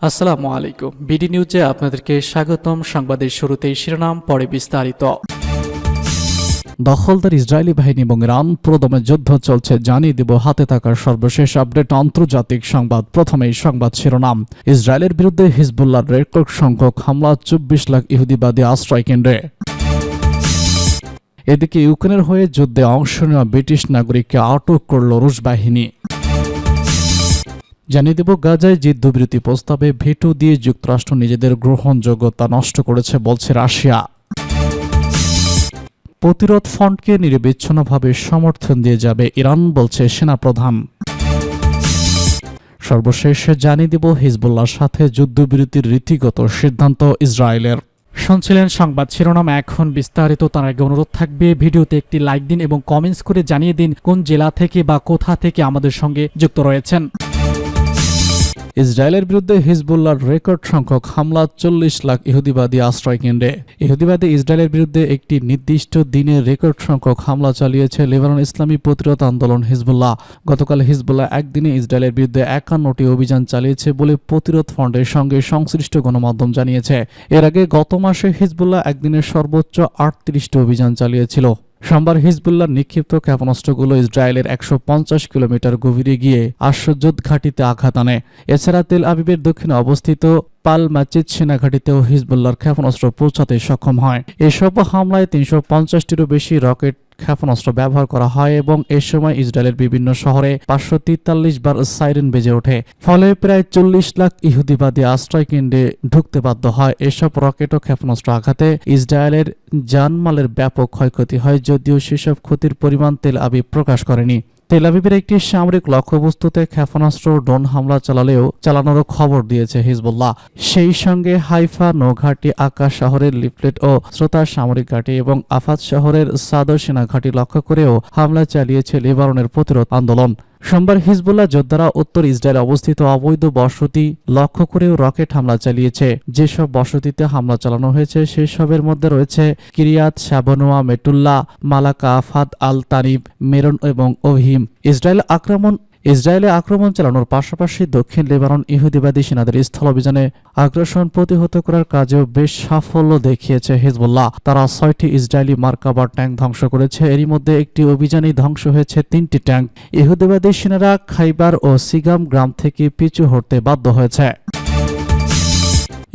আসসালামু আলাইকুম। বিডি নিউজে আপনাদেরকে স্বাগতম। সংবাদের শুরুতেই শিরোনাম, পরে বিস্তারিত। দখলদার ইসরায়েলি বাহিনী এবং ইরান পুরোদমে যুদ্ধ চলছে, জানিয়ে দেব হাতে থাকার সর্বশেষ আপডেট আন্তর্জাতিক সংবাদ। প্রথমেই সংবাদ শিরোনাম। ইসরায়েলের বিরুদ্ধে হিজবুল্লাহর রেকর্ড সংখ্যক হামলা, 24 লাখ ইহুদিবাদী আশ্রয় কেন্দ্রে। এদিকে ইউক্রেনের হয়ে যুদ্ধে অংশ নেওয়া ব্রিটিশ নাগরিককে আটক করল রুশ বাহিনী। জানিয়ে দেব গাজায় যুদ্ধবিরতি প্রস্তাবে ভেটো দিয়ে যুক্তরাষ্ট্র নিজেদের গ্রহণযোগ্যতা নষ্ট করেছে বলছে রাশিয়া। প্রতিরোধ ফ্রন্টকে নিরবিচ্ছিন্নভাবে সমর্থন দিয়ে যাবে ইরান বলছে সেনাপ্রধান। সর্বশেষ জানিয়ে দেব হিজবুল্লাহর সাথে যুদ্ধবিরতির রীতিগত সিদ্ধান্ত ইসরায়েলের। শুনছিলেন সংবাদ শিরোনাম, এখন বিস্তারিত। তার আগে অনুরোধ থাকবে ভিডিওতে একটি লাইক দিন এবং কমেন্টস করে জানিয়ে দিন কোন জেলা থেকে বা কোথা থেকে আমাদের সঙ্গে যুক্ত রয়েছেন। ইসরায়েলের বিরুদ্ধে হিজবুল্লাহর রেকর্ড সংখ্যক হামলা, 40 লাখ ইহুদিবাদী আশ্রয় কেন্দ্রে। ইহুদিবাদী ইসরায়েলের বিরুদ্ধে একটি নির্দিষ্ট দিনে রেকর্ড সংখ্যক হামলা চালিয়েছে লেবানন ইসলামী প্রতিরোধ আন্দোলন হিজবুল্লাহ। গতকাল হিজবুল্লাহ একদিনে ইসরায়েলের বিরুদ্ধে 51টি অভিযান চালিয়েছে বলে প্রতিরোধ ফ্রন্টের সঙ্গে সংশ্লিষ্ট গণমাধ্যম জানিয়েছে। এর আগে গত মাসে হিজবুল্লাহ একদিনে সর্বোচ্চ 38টি অভিযান চালিয়েছিল। সোমবার হিজবুল্লাহ নিক্ষিপ্ত ক্ষেপণাস্ত্রগুলো ইসরায়েলের 150 কিলোমিটার গভীরে গিয়ে আশুজুদ ঘাঁটিতে আঘাত আনে। এছাড়া তেল আবিবের দক্ষিণে অবস্থিত পাল মাচিদ সেনাঘাঁটিতেও হিজবুল্লাহর ক্ষেপণাস্ত্র পৌঁছাতে সক্ষম হয়। এসব হামলায় 350টিরও বেশি রকেট ক্ষেপণাস্ত্র ব্যবহার করা হয় এবং এ সময় ইসরায়েলের বিভিন্ন শহরে 543 বার সাইরেন বেজে ওঠে। ফলে প্রায় 40 লাখ ইহুদিবাদী আশ্রয় কেন্দ্রে ঢুকতে বাধ্য হয়। এসব রকেট ও ক্ষেপণাস্ত্র আঘাতে ইসরায়েলের জানমালের ব্যাপক ক্ষয়ক্ষতি হয়, যদিও সেসব ক্ষতির পরিমাণ তেল আবিব প্রকাশ করেনি। তেল আবিবের একটি সামরিক লক্ষ্যবস্তুতে ক্ষেপণাস্ত্র ড্রোন হামলা চালানোরও খবর দিয়েছে হিজবুল্লাহ। সেই সঙ্গে হাইফা নৌঘাঁটি, আকাশ শহরের লিফলেট ও শ্রোতা সামরিক ঘাঁটি এবং আফাদ শহরের সাদর সেনা ঘাঁটি লক্ষ্য করেও হামলা চালিয়েছে লেবাননের প্রতিরোধ আন্দোলন। সোমবার হিজবুল্লাহ যোদ্ধারা উত্তর ইসরায়েল অবস্থিত অবৈধ বসতি লক্ষ্য করেও রকেট হামলা চালিয়েছে। যেসব বসতিতে হামলা চালানো হয়েছে সেসবের মধ্যে রয়েছে কিরিয়াত শাবনোয়া, মেটুল্লাহ, মালাকা, আফাদ, আল তানিব, মেরন এবং ওহিম। ইসরায়েলে আক্রমণ চালানোর পাশাপাশি দক্ষিণ লেবানন ইহুদিবাদী সেনাদের স্থল অভিযানে আগ্রাসন প্রতিহত করার কাজেও বেশ সাফল্য দেখিয়েছে হিজবুল্লাহ। তারা 6টি ইসরায়েলি মার্কাবা ট্যাঙ্ক ধ্বংস করেছে। এরই মধ্যে একটি অভিযানেই ধ্বংস হয়েছে 3টি ট্যাঙ্ক। ইহুদিবাদী সেনারা খাইবার ও সিগাম গ্রাম থেকে পিছু হটতে বাধ্য হয়েছে।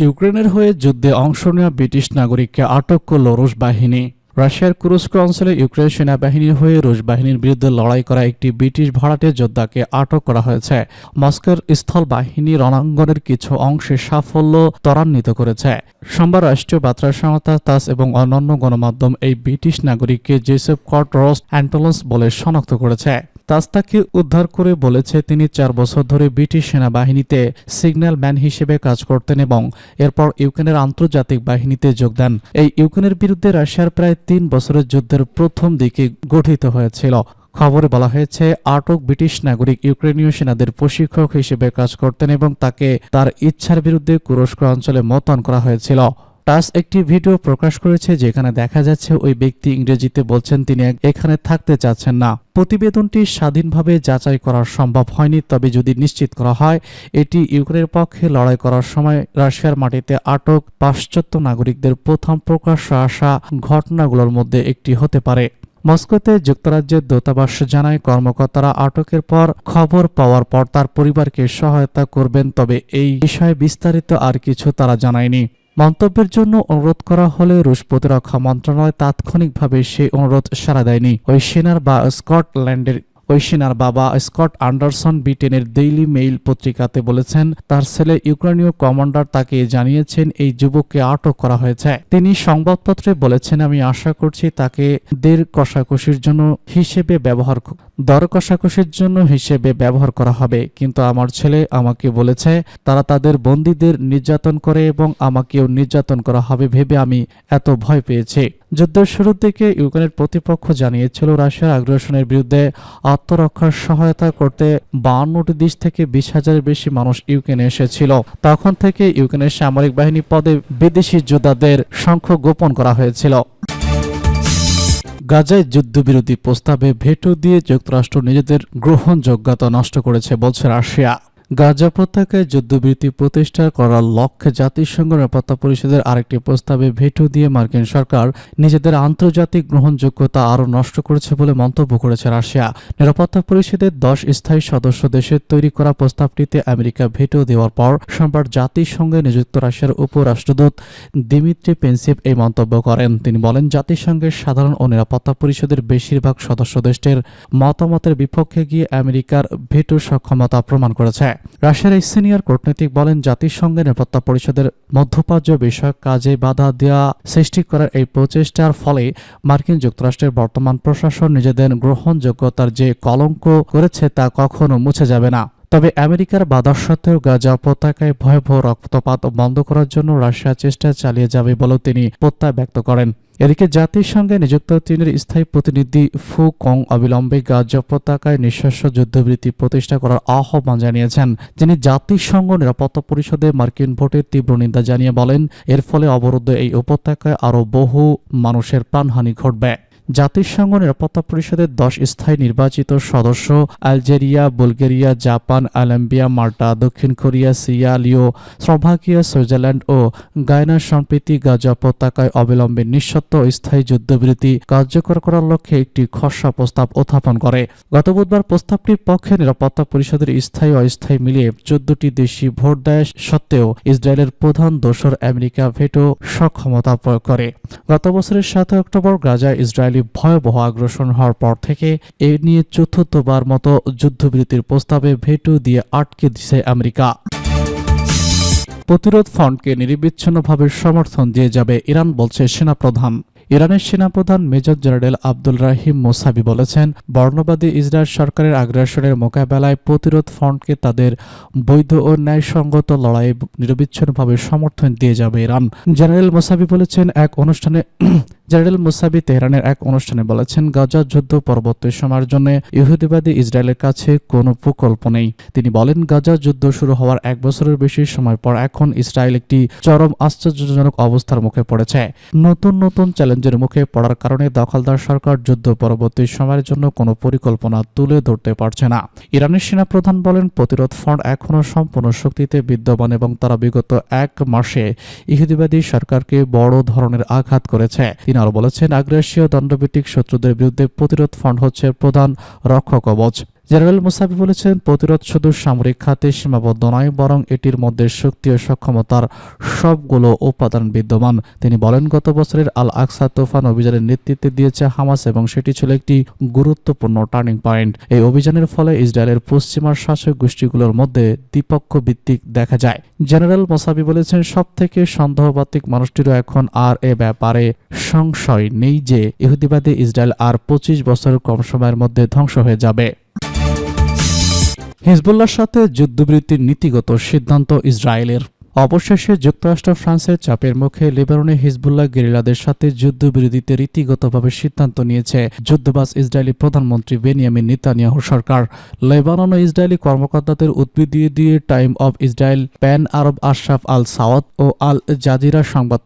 ইউক্রেনের হয়ে যুদ্ধে অংশ নেওয়া ব্রিটিশ নাগরিককে আটক করল রুশ বাহিনী। রাশিয়ার কুরস্ক অঞ্চলে ইউক্রেন সেনাবাহিনীর হয়ে রুশ বাহিনীর বিরুদ্ধে লড়াই করা একটি ব্রিটিশ ভাড়াটে যোদ্ধাকে আটক করা হয়েছে। মস্কোর স্থল বাহিনী রণাঙ্গনের কিছু অংশে সাফল্য ত্বরান্বিত করেছে। সোমবার রাষ্ট্রীয় বার্তা সংস্থা তাস এবং অন্যান্য গণমাধ্যম এই ব্রিটিশ নাগরিককে জোসেফ কট রস অ্যান্টলন্স বলে শনাক্ত করেছে। তাস তাকে উদ্ধার করে বলেছে তিনি 4 বছর ধরে ব্রিটিশ সেনাবাহিনীতে সিগন্যাল ম্যান হিসেবে কাজ করতেন এবং এরপর ইউক্রেনের আন্তর্জাতিক বাহিনীতে যোগ দেন। এই ইউক্রেনের বিরুদ্ধে রাশিয়ার প্রায় 3 বছরের যুদ্ধের প্রথম দিকে গঠিত হয়েছিল। খবরে বলা হয়েছে আটক ব্রিটিশ নাগরিক ইউক্রেনীয় সেনাদের প্রশিক্ষক হিসেবে কাজ করতেন এবং তাকে তার ইচ্ছার বিরুদ্ধে কুরস্ক অঞ্চলে মোতায়েন করা হয়েছিল। টাস একটি ভিডিও প্রকাশ করেছে যেখানে দেখা যাচ্ছে ওই ব্যক্তি ইংরেজিতে বলছেন তিনি এখানে থাকতে চাচ্ছেন না। প্রতিবেদনটি স্বাধীনভাবে যাচাই করা সম্ভব হয়নি, তবে যদি নিশ্চিত করা হয় এটি ইউক্রেনের পক্ষে লড়াই করার সময় রাশিয়ার মাটিতে আটক পাশ্চাত্য নাগরিকদের প্রথম প্রকাশ্যে আসা ঘটনাগুলোর মধ্যে একটি হতে পারে। মস্কোতে যুক্তরাজ্যের দূতাবাস জানায় কর্মকর্তারা আটকের পর খবর পাওয়ার পর তার পরিবারকে সহায়তা করবেন, তবে এই বিষয়ে বিস্তারিত আর কিছু তারা জানায়নি। মন্তব্যের জন্য অনুরোধ করা হলে রুশ প্রতিরক্ষা মন্ত্রণালয় তাৎক্ষণিকভাবে সেই অনুরোধ সাড়া দেয়নি। ওই সেনার বাবা স্কট অ্যান্ডারসন ব্রিটেনের ডেইলি মেইল পত্রিকাতে বলেছেন তার ছেলে ইউক্রেনীয় কমান্ডার তাকে জানিয়েছেন এই যুবককে আটক করা হয়েছে। তিনি সংবাদপত্রে বলেছেন, আমি আশা করছি তাকে দর কষাকষির জন্য হিসেবে ব্যবহার করা হবে, কিন্তু আমার ছেলে আমাকে বলেছে তারা তাদের বন্দীদের নির্যাতন করে এবং আমাকেও নির্যাতন করা হবে ভেবে আমি এত ভয় পেয়েছি। যুদ্ধের শুরু থেকে ইউক্রেনের প্রতিপক্ষ জানিয়েছিল রাশিয়ার আগ্রাসনের বিরুদ্ধে আত্মরক্ষার সহায়তা করতে 52টি দেশ থেকে 20,000-এর বেশি মানুষ ইউক্রেনে এসেছিল। তখন থেকে ইউক্রেনের সামরিক বাহিনী পদে বিদেশি যোদ্ধাদের সংখ্যা গোপন করা হয়েছিল। গাজায় যুদ্ধবিরতি প্রস্তাবে ভেটো দিয়ে যুক্তরাষ্ট্র নিজেদের গ্রহণযোগ্যতা নষ্ট করেছে বলছে রাশিয়া। গাজা উপত্যকায় যুদ্ধবিরতি প্রতিষ্ঠা করার লক্ষ্যে জাতিসংঘ নিরাপত্তা পরিষদের আরেকটি প্রস্তাবে ভেটো দিয়ে মার্কিন সরকার নিজেদের আন্তর্জাতিক গ্রহণযোগ্যতা আরও নষ্ট করেছে বলে মন্তব্য করেছে রাশিয়া। নিরাপত্তা পরিষদের 10 স্থায়ী সদস্য দেশের তৈরি করা প্রস্তাবটিতে আমেরিকা ভেটো দেওয়ার পর সোমবার জাতিসংঘে নিযুক্ত রাশিয়ার উপরাষ্ট্রদূত দিমিত্রি পেনসিভ এই মন্তব্য করেন। তিনি বলেন, জাতিসংঘের সাধারণ ও নিরাপত্তা পরিষদের বেশিরভাগ সদস্য দেশটির মতামতের বিপক্ষে গিয়ে আমেরিকার ভেটো সক্ষমতা প্রমাণ করেছে। রাশিয়ার এই সিনিয়র কূটনীতিক বলেন, জাতিসংঘের নিরাপত্তা পরিষদের মধ্যপ্রাচ্য বিষয়ক কাজে বাধা দেওয়া সৃষ্টি করার এই প্রচেষ্টার ফলে মার্কিন যুক্তরাষ্ট্রের বর্তমান প্রশাসন নিজেদের গ্রহণযোগ্যতার যে কলঙ্ক করেছে তা কখনো মুছে যাবে না। তবে আমেরিকার বাধা সত্ত্বেও গাজা উপত্যকায় ভয়াবহ রক্তপাত বন্ধ করার জন্য রাশিয়া চেষ্টা চালিয়ে যাবে বলেও তিনি প্রত্যয় ব্যক্ত করেন। এদিকে জাতিসংঘে নিযুক্ত চীনের স্থায়ী প্রতিনিধি ফু কং অবিলম্বে গাজা উপত্যকায় নিঃশস্ত্র যুদ্ধবিরতি প্রতিষ্ঠা করার আহ্বান জানিয়েছেন। তিনি জাতিসংঘ নিরাপত্তা পরিষদে মার্কিন ভোটের তীব্র নিন্দা জানিয়ে বলেন, এর ফলে অবরুদ্ধ এই উপত্যকায় আরও বহু মানুষের প্রাণহানি ঘটবে। জাতিসংঘ নিরাপত্তা পরিষদের 10 স্থায়ী নির্বাচিত সদস্য আলজেরিয়া, বুলগেরিয়া, জাপান, কলম্বিয়া, মাল্টা, দক্ষিণ কোরিয়া, সিরিয়া, লিও, স্লোভাকিয়া, সুইজারল্যান্ড ও গায়ানা সম্প্রতি গাজা উপত্যকায় অবিলম্বে নিঃশর্ত স্থায়ী যুদ্ধবিরতি কার্যকর করার লক্ষ্যে একটি খসড়া প্রস্তাব উত্থাপন করে। গত বুধবার প্রস্তাবটির পক্ষে নিরাপত্তা পরিষদের স্থায়ী ও অস্থায়ী মিলিয়ে 14টি দেশই ভোট দেয় সত্ত্বেও ইসরায়েলের প্রধান দোসর আমেরিকা ভেটো সক্ষমতা প্রয়োগ করে। গত বছরের 7 অক্টোবর গাজায় ইসরায়েলি ভয়াবহ আগ্রাসন হওয়ার পর থেকে এ নিয়ে চতুর্থবার মতো যুদ্ধবিরতির প্রস্তাবে ভেটো দিয়ে আটকে দিছে আমেরিকা। প্রতিরোধ ফ্রন্টকে নিরবিচ্ছিন্নভাবে সমর্থন দিয়ে যাবে ইরান, বলছে সেনাপ্রধান। ইরানের সেনাপ্রধান মেজর জেনারেল আব্দুল রাহিম মোসাবি বলেছেন, বর্ণবাদী ইসরায়েল সরকারের আগ্রাসনের মোকাবেলায় প্রতিরোধ ফ্রন্টকে তাদের বৈধ ও ন্যায়সঙ্গত লড়াইয়ে নিরবিচ্ছিন্নভাবে সমর্থন দিয়ে যাবে ইরান। জেনারেল মোসাবি তেহরানের এক অনুষ্ঠানে বলেছেন, গাজা যুদ্ধ পরবর্তী সময়ের জন্য ইহুদিবাদী ইসরায়েলের কাছে কোনো প্রকল্প নেই। তিনি বলেন, গাজা যুদ্ধ শুরু হওয়ার 1 বছরের বেশি সময় পর এখন ইসরায়েল একটি চরম আশ্চর্যজনক অবস্থার মুখে পড়েছে। নতুন নতুন চ্যালেঞ্জের মুখে পড়ার কারণে দখলদার সরকার যুদ্ধ পরবর্তী সময়ের জন্য কোনো পরিকল্পনা তুলে ধরতে পারছে না। ইরানের সেনাপ্রধান বলেন, প্রতিরোধ ফ্রন্ট এখনও সম্পূর্ণ শক্তিতে বিদ্যমান এবং তারা বিগত 1 মাসে ইহুদিবাদী সরকারকে বড় ধরনের আঘাত করেছে। তিনি আরো বলেছেন, আগ্রাসীয় দণ্ডভিত্তিক শত্রুদের বিরুদ্ধে প্রতিরোধ ফ্রন্ট হচ্ছে প্রধান রক্ষাকবচ। জেনারেল মোসাবি বলেছেন, প্রতিরোধ শুধু সামরিক খাতে সীমাবদ্ধ নয়, বরং এটির মধ্যে শক্তি ও সক্ষমতার সবগুলো উপাদান বিদ্যমান। তিনি বলেন, গত বছরের আল আকসা তুফান অভিযানের নেতৃত্ব দিয়েছে হামাস এবং সেটি ছিল একটি গুরুত্বপূর্ণ টার্নিং পয়েন্ট। এই অভিযানের ফলে ইসরায়েলের পশ্চিমা শাসক গোষ্ঠীগুলোর মধ্যে দ্বিপক্ষ ভিত্তিক দেখা যায়। জেনারেল মোসাবি বলেছেন, সবথেকে সন্দেহবাতিক মানুষটিরও এখন আর এ ব্যাপারে সংশয় নেই যে ইহুদিবাদী ইসরায়েল আর 25 বছরের কম সময়ের মধ্যে ধ্বংস হয়ে যাবে। হিজবুল্লাহর সাথে যুদ্ধবিরতির নীতিগত সিদ্ধান্ত ইসরায়েলের। অবশেষে যুক্তরাষ্ট্র ফ্রান্সের চাপের মুখে লেবাননে হিজবুল্লাহ গেরিলাদের সাথে যুদ্ধবিরতিতে রীতিগতভাবে সিদ্ধান্ত নিয়েছে যুদ্ধবাজ ইসরায়েলি প্রধানমন্ত্রী বেনিয়ামিন নেতানিয়াহু সরকার। লেবানন ও ইসরায়েলি কর্মকর্তাদের উদ্ধৃতি দিয়ে Time of Israel, pan Arab আশরাফ আল সাওয়াদ ও আল জাজিরা সংবাদ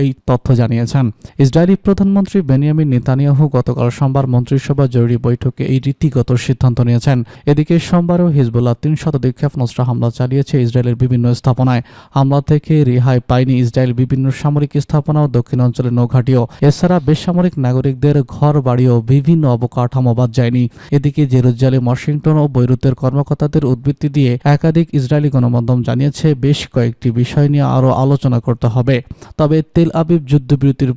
এই তথ্য জানিয়েছেন। ইসরায়েলি প্রধানমন্ত্রী বেনিয়ামিন নেতানিয়াহু গতকাল সোমবার মন্ত্রিসভা জরুরি বৈঠকে এই রীতিগত সিদ্ধান্ত নিয়েছেন। এদিকে সোমবারও হিজবুল্লাহ 3 শতাধিক ক্ষেপণাস্ত্র হামলা চালিয়েছে ইসরায়েলের বিভিন্ন স্থাপনায়। হামলা থেকে রেহাই পায়নি ইসরায়েল বিভিন্ন সামরিক স্থাপনা ও দক্ষিণ অঞ্চলের নৌঘাটিও। এছাড়া বেসামরিক নাগরিকদের ঘর বাড়িও বিভিন্ন অবকাঠামো বাদ যায়নি। এদিকে জেরুজালেম, ওয়াশিংটন ও বৈরুতের কর্মকর্তাদের উদ্ধৃতি দিয়ে একাধিক ইসরায়েলি গণমাধ্যম জানিয়েছে, বেশ কয়েকটি বিষয় নিয়ে আরও আলোচনা করতে হবে। তবে তেল আবিব যুদ্ধবিরতির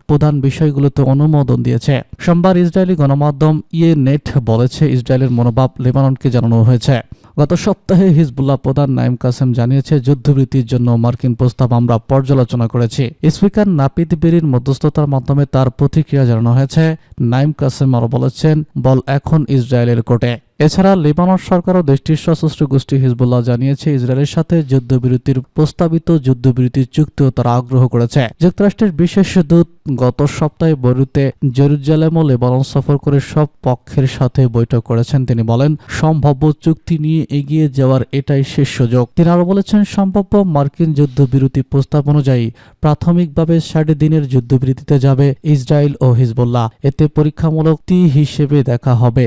প্রধান বিষয়গুলোতে অনুমোদন দিয়েছে। সোমবার ইসরায়েলি গণমাধ্যম ইয়েনেট বলেছে, ইসরায়েলের মনোভাব লেবাননকে জানানো হয়েছে। গত সপ্তাহে হিজবুল্লাহ প্রধান নাইম কাসেম জানিয়েছে, যুদ্ধবিরতির জন্য মার্কিন প্রস্তাব আমরা পর্যালোচনা করেছি। স্পিকার নাপিত বেরির মধ্যস্থতার মাধ্যমে তার প্রতিক্রিয়া জানানো হয়েছে। নাইম কাসেম আরও বলেছেন, বল এখন ইসরায়েলের কোর্টে। এছাড়া লেবানন সরকার ও দেশটির সশস্ত্র গোষ্ঠী হিজবুল্লাহ জানিয়েছে, ইসরায়েলের সাথে যুদ্ধবিরতির প্রস্তাবিত যুদ্ধবিরতির চুক্তিও তারা আগ্রহ করেছে। যুক্তরাষ্ট্রের বিশেষ দূত গত সপ্তাহে বৈরুতে, জেরুজালেম ও লেবানন সফর করে সব পক্ষের সাথে বৈঠক করেছেন। তিনি বলেন, সম্ভাব্য চুক্তি নিয়ে এগিয়ে যাওয়ার এটাই শেষ সুযোগ। তিনি আরও বলেছেন, সম্ভাব্য মার্কিন যুদ্ধবিরতি প্রস্তাব অনুযায়ী প্রাথমিকভাবে 60 দিনের যুদ্ধবিরতিতে যাবে ইসরায়েল ও হিজবুল্লাহ। এতে পরীক্ষামূলক হিসেবে দেখা হবে।